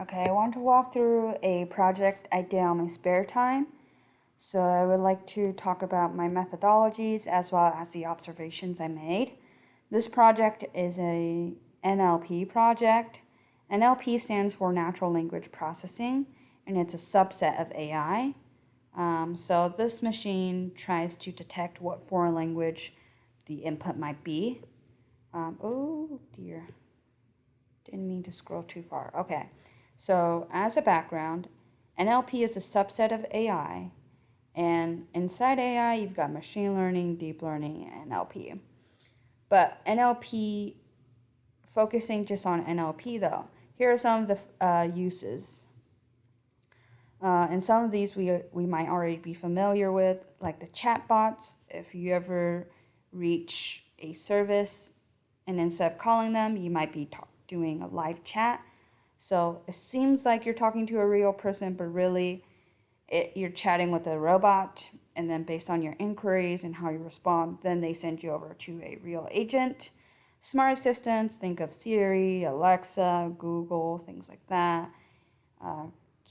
Okay, I want to walk through a project I did on my spare time. So I would like to talk about my methodologies as well as the observations I made. This project is a NLP project. NLP stands for Natural Language Processing, and it's a subset of AI. So this machine tries to detect what foreign language the input might be. Oh dear, didn't mean to scroll too far. Okay, so as a background, NLP is a subset of AI, and inside AI, you've got machine learning, deep learning, and NLP. But NLP, focusing just on NLP though, here are some of the uses. And some of these we might already be familiar with, like the chatbots. If you ever reach a service and instead of calling them, you might be doing a live chat. So it seems like you're talking to a real person, but really you're chatting with a robot. And then based on your inquiries and how you respond, then they send you over to a real agent. Smart assistants, think of Siri, Alexa, Google, things like that.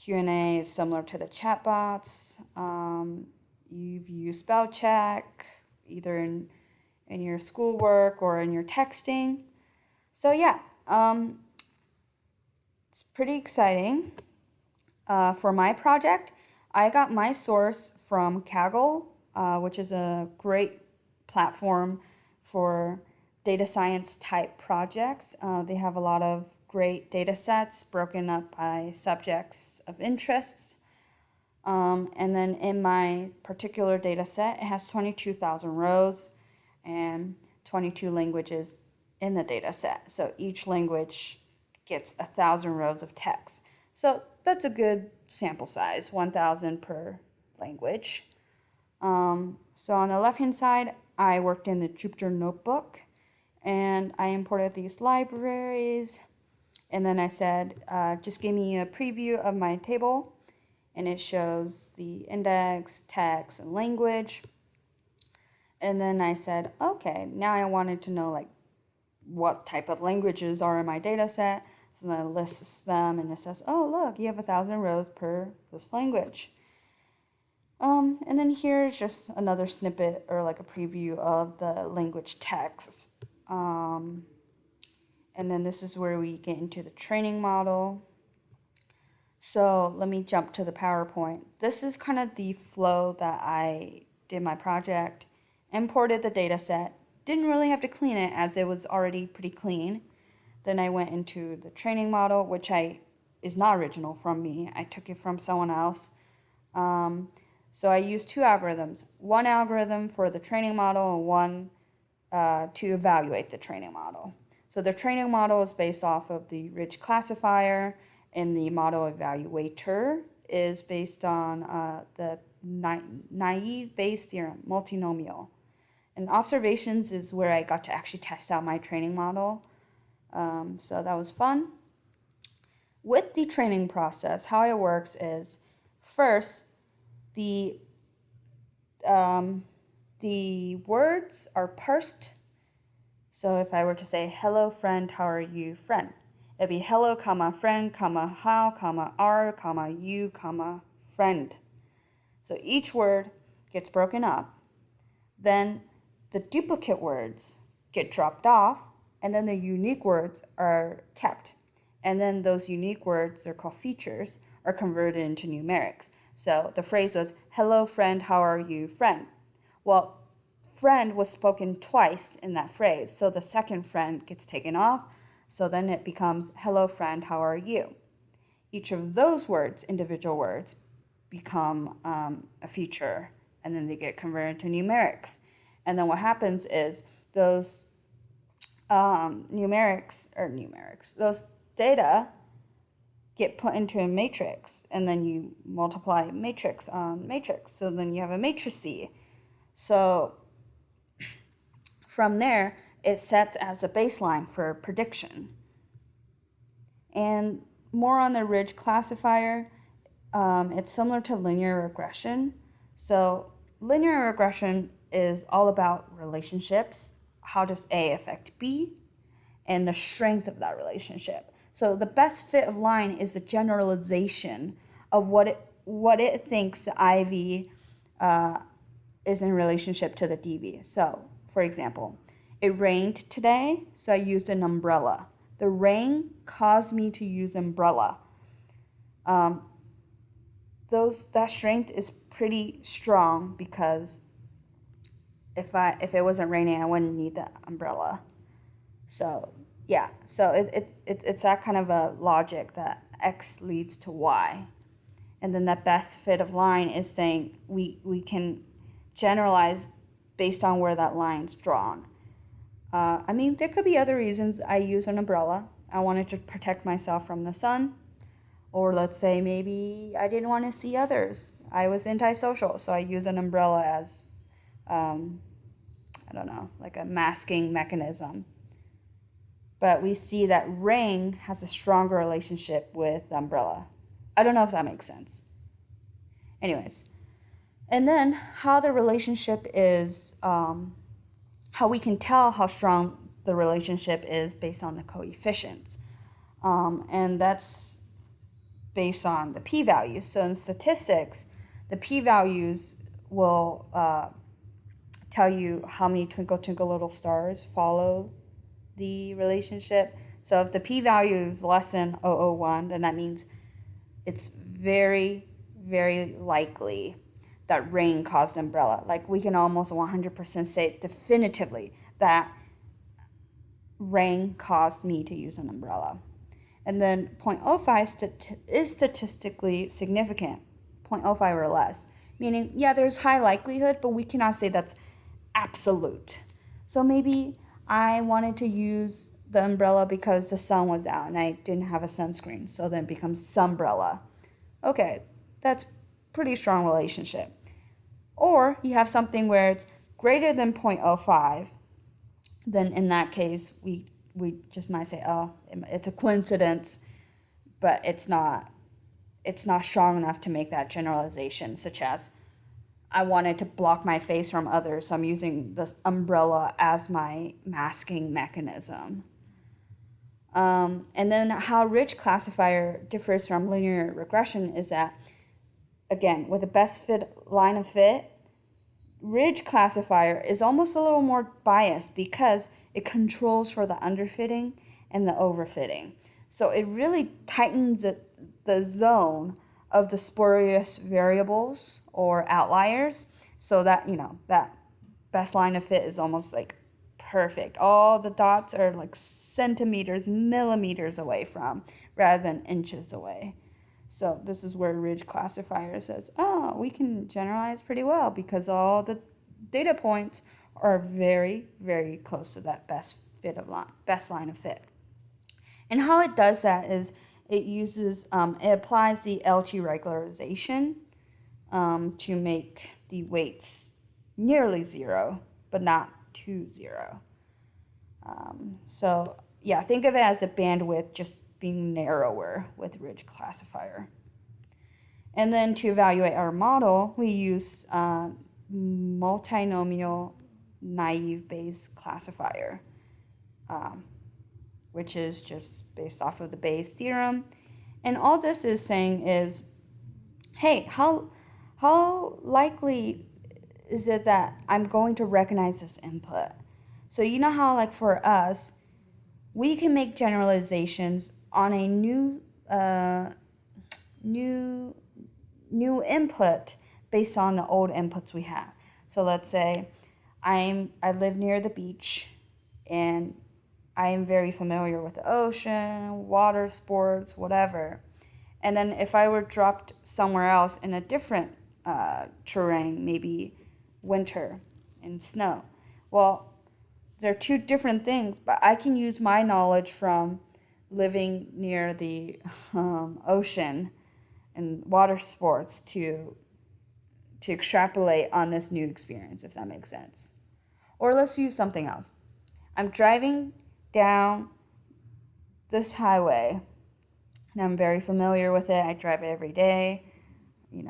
Q&A is similar to the chatbots. You've used spell check either in your schoolwork or in your texting. So yeah, it's pretty exciting. For my project, I got my source from Kaggle, which is a great platform for data science type projects. They have a lot of great data sets broken up by subjects of interests. And then in my particular data set, it has 22,000 rows and 22 languages in the data set. So each language gets 1,000 rows of text. So that's a good sample size, 1,000 per language. So on the left-hand side, I worked in the Jupyter Notebook, and I imported these libraries. And then I said, just give me a preview of my table, and it shows the index, text, and language. And then I said, okay, now I wanted to know like what type of languages are in my data set. So then it lists them and it says, oh, look, you have 1,000 rows per this language. And then here's just another snippet or like a preview of the language text. And then this is where we get into the training model. So let me jump to the PowerPoint. This is kind of the flow that I did my project. Imported the data set. Didn't really have to clean it as it was already pretty clean. Then I went into the training model, which is not original from me. I took it from someone else. So I used two algorithms. One algorithm for the training model and one to evaluate the training model. So the training model is based off of the ridge classifier, and the model evaluator is based on the naive Bayes theorem, multinomial. And observations is where I got to actually test out my training model. So that was fun. With the training process, how it works is first, the words are parsed. So if I were to say, hello friend, how are you, friend? It'd be hello, comma, friend, comma, how, comma, are, comma, you, comma, friend. So each word gets broken up. Then the duplicate words get dropped off, and then the unique words are kept. And then those unique words, they're called features, are converted into numerics. So the phrase was, hello friend, how are you, friend? Well, friend was spoken twice in that phrase, so the second friend gets taken off, so then it becomes, hello friend, how are you? Each of those words, individual words, become a feature, and then they get converted to numerics. And then what happens is those those data get put into a matrix, and then you multiply matrix on matrix, so then you have a matrix. So from there, it sets as a baseline for prediction. And more on the ridge classifier, it's similar to linear regression. So linear regression is all about relationships. How does A affect B? And the strength of that relationship. So the best fit of line is a generalization of what it thinks the IV is in relationship to the DV. So, for example, it rained today, so I used an umbrella. The rain caused me to use umbrella. Um, that strength is pretty strong because if it wasn't raining, I wouldn't need the umbrella. So yeah, so it's that kind of a logic that X leads to Y. And then that best fit of line is saying we can generalize based on where that line's drawn. I mean, there could be other reasons I use an umbrella. I wanted to protect myself from the sun. Or let's say maybe I didn't want to see others. I was antisocial, so I use an umbrella as, I don't know, like a masking mechanism. But we see that rain has a stronger relationship with the umbrella. I don't know if that makes sense. Anyways, and then how the relationship is, how we can tell how strong the relationship is based on the coefficients. And that's based on the p-values. So in statistics, the p-values will tell you how many twinkle twinkle little stars follow the relationship. So if the p-value is less than 0.001, then that means it's very, very likely that rain caused umbrella. Like we can almost 100% say definitively that rain caused me to use an umbrella. And then 0.05 is statistically significant, 0.05 or less, meaning, yeah, there's high likelihood, but we cannot say that's absolute. So maybe I wanted to use the umbrella because the sun was out and I didn't have a sunscreen, so then it becomes sunbrella. Okay, that's pretty strong relationship. Or you have something where it's greater than 0.05, then in that case, we just might say, oh, it's a coincidence, but it's not strong enough to make that generalization, such as I wanted to block my face from others, so I'm using this umbrella as my masking mechanism. And then how ridge classifier differs from linear regression is that, again, with the best fit line of fit, ridge classifier is almost a little more biased because it controls for the underfitting and the overfitting. So it really tightens the zone of the spurious variables or outliers, so that, that best line of fit is almost like perfect. All the dots are like centimeters, millimeters away from, rather than inches away. So this is where ridge classifier says, oh, we can generalize pretty well because all the data points are very, very close to that best line of fit. And how it does that is it applies the LT regularization to make the weights nearly zero, but not to zero. So yeah, think of it as a bandwidth just being narrower with ridge classifier. And then to evaluate our model, we use multinomial naive Bayes classifier, which is just based off of the Bayes theorem. And all this is saying is, hey, how likely is it that I'm going to recognize this input? So you know how, like, for us, we can make generalizations on a new input based on the old inputs we have. So let's say I live near the beach and I am very familiar with the ocean, water sports, whatever. And then if I were dropped somewhere else in a different terrain, maybe winter and snow, well, they're two different things, but I can use my knowledge from living near the ocean and water sports to extrapolate on this new experience, if that makes sense. Or let's use something else. I'm driving down this highway, and I'm very familiar with it. I drive it every day,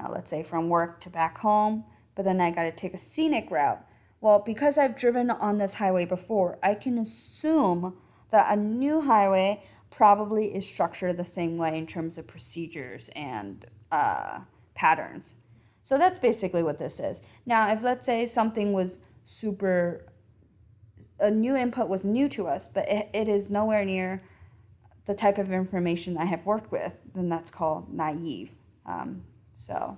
let's say from work to back home, but then I got to take a scenic route. Well, because I've driven on this highway before, I can assume that a new highway probably is structured the same way in terms of procedures and patterns. So that's basically what this is. Now, if let's say something was a new input was new to us, but it is nowhere near the type of information I have worked with, then that's called naive. So,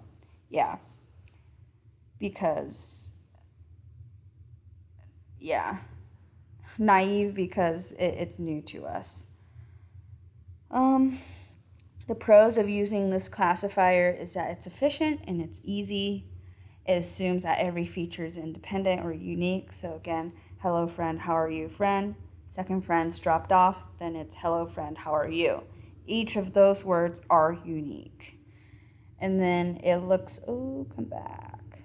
yeah, because, yeah, naive because it's new to us. The pros of using this classifier is that it's efficient and it's easy. It assumes that every feature is independent or unique. So again, hello friend, how are you, friend? Second friend's dropped off, then it's hello friend, how are you? Each of those words are unique. And then it looks, come back.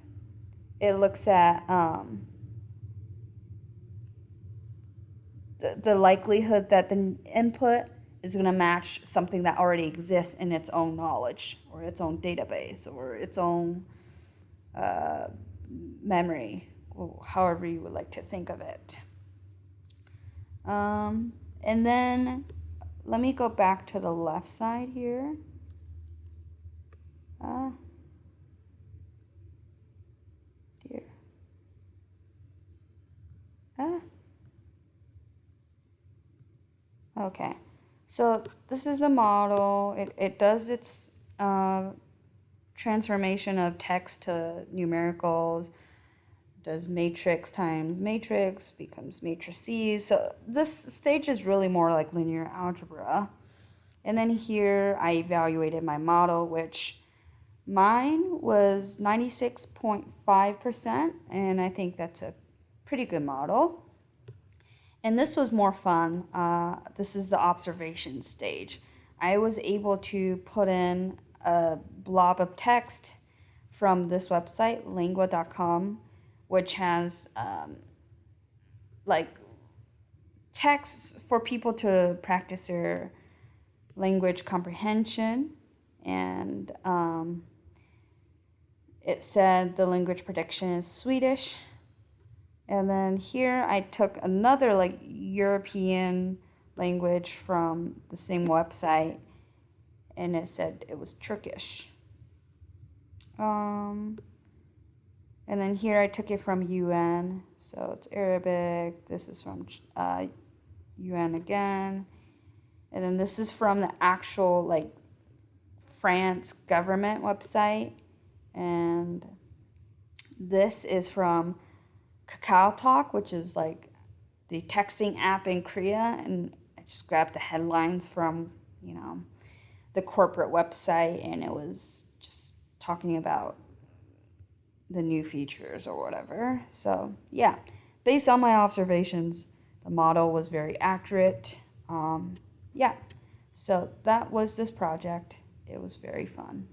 It looks at the likelihood that the input is going to match something that already exists in its own knowledge or its own database or its own memory, or however you would like to think of it. And then let me go back to the left side here. Dear. Okay. So this is a model. It does its transformation of text to numericals, does matrix times matrix, becomes matrices. So this stage is really more like linear algebra. And then here I evaluated my model, which mine was 96.5%, and I think that's a pretty good model. And this was more fun. This is the observation stage. I was able to put in a blob of text from this website, lingua.com, which has like texts for people to practice their language comprehension. And it said the language prediction is Swedish. And then here I took another like European language from the same website, and it said it was Turkish. And then here I took it from UN, so it's Arabic. This is from UN again. And then this is from the actual like France government website. And this is from Kakao Talk, which is like the texting app in Korea, and I just grabbed the headlines from, the corporate website, and it was just talking about the new features or whatever. So yeah, based on my observations, the model was very accurate. Yeah, so that was this project. It was very fun.